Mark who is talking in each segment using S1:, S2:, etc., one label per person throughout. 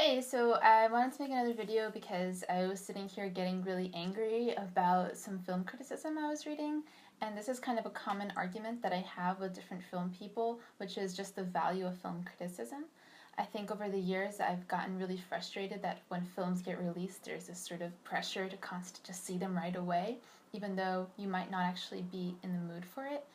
S1: Hey, so I wanted to make another video because I was sitting here getting really angry about some film criticism I was reading, and this is kind of a common argument that I have with different film people, which is just the value of film criticism. I think over the years I've gotten really frustrated that when films get released, there's this sort of pressure to just see them right away, even though you might not actually be in the mood for it.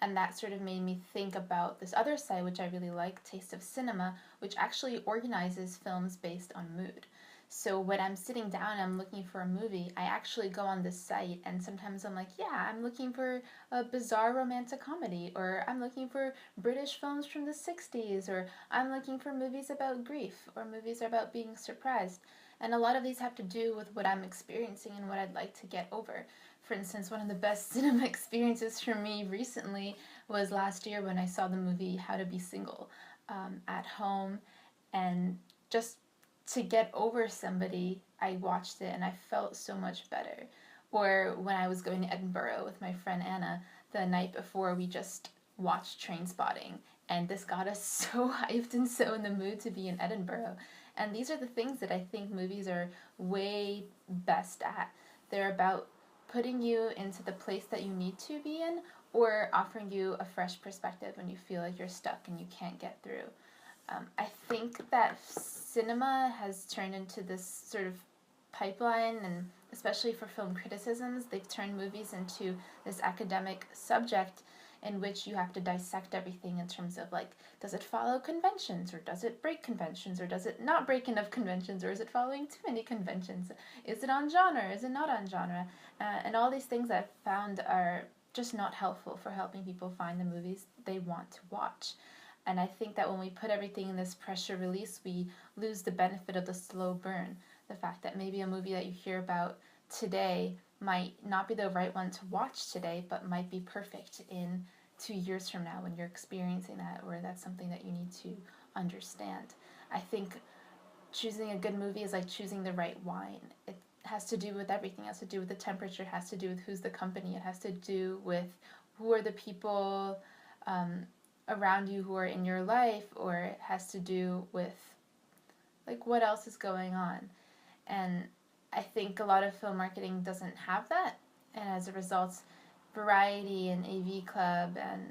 S1: And that sort of made me think about this other site, which I really like, Taste of Cinema, which actually organizes films based on mood. So when I'm sitting down and I'm looking for a movie, I actually go on this site and sometimes I'm like, yeah, I'm looking for a bizarre romantic comedy, or I'm looking for British films from the 60s, or I'm looking for movies about grief, or movies about being surprised. And a lot of these have to do with what I'm experiencing and what I'd like to get over. For instance, one of the best cinema experiences for me recently was last year when I saw the movie How to Be Single at home, and just to get over somebody, I watched it and I felt so much better. Or when I was going to Edinburgh with my friend Anna, the night before we just watched Trainspotting, and this got us so hyped and so in the mood to be in Edinburgh. And these are the things that I think movies are way best at. They're about putting you into the place that you need to be in, or offering you a fresh perspective when you feel like you're stuck and you can't get through. I think that cinema has turned into this sort of pipeline, and especially for film criticisms, they've turned movies into this academic subject in which you have to dissect everything in terms of, like, does it follow conventions, or does it break conventions, or does it not break enough conventions, or is it following too many conventions, is it on genre, is it not on genre, and all these things I've found are just not helpful for helping people find the movies they want to watch. And I think that when we put everything in this pressure release, we lose the benefit of the slow burn. The fact that maybe a movie that you hear about today might not be the right one to watch today, but might be perfect in 2 years from now when you're experiencing that, or that's something that you need to understand. I think choosing a good movie is like choosing the right wine. It has to do with everything. It has to do with the temperature, it has to do with who's the company, it has to do with who are the people around you who are in your life, or it has to do with, like, what else is going on. And I think a lot of film marketing doesn't have that, and as a result, Variety and AV Club and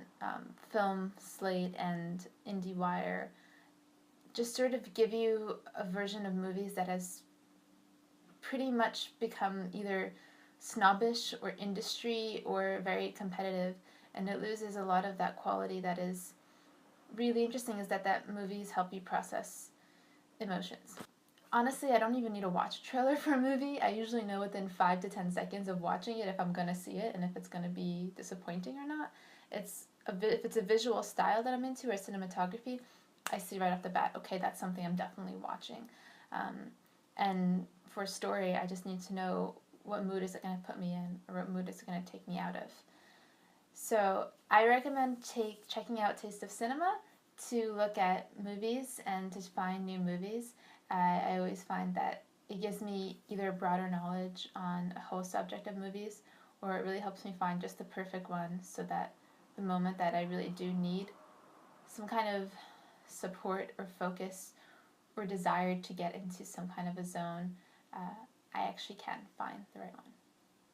S1: Film Slate and IndieWire just sort of give you a version of movies that has pretty much become either snobbish or industry or very competitive, and it loses a lot of that quality that is really interesting, is that movies help you process emotions. Honestly, I don't even need to watch a trailer for a movie. I usually know within 5 to 10 seconds of watching it if I'm going to see it and if it's going to be disappointing or not. If it's a visual style that I'm into, or cinematography, I see right off the bat, okay, that's something I'm definitely watching. And for a story, I just need to know what mood is it going to put me in, or what mood is it going to take me out of. So I recommend checking out Taste of Cinema to look at movies and to find new movies. I always find that it gives me either broader knowledge on a whole subject of movies, or it really helps me find just the perfect one, so that the moment that I really do need some kind of support or focus or desire to get into some kind of a zone, I actually can find the right one.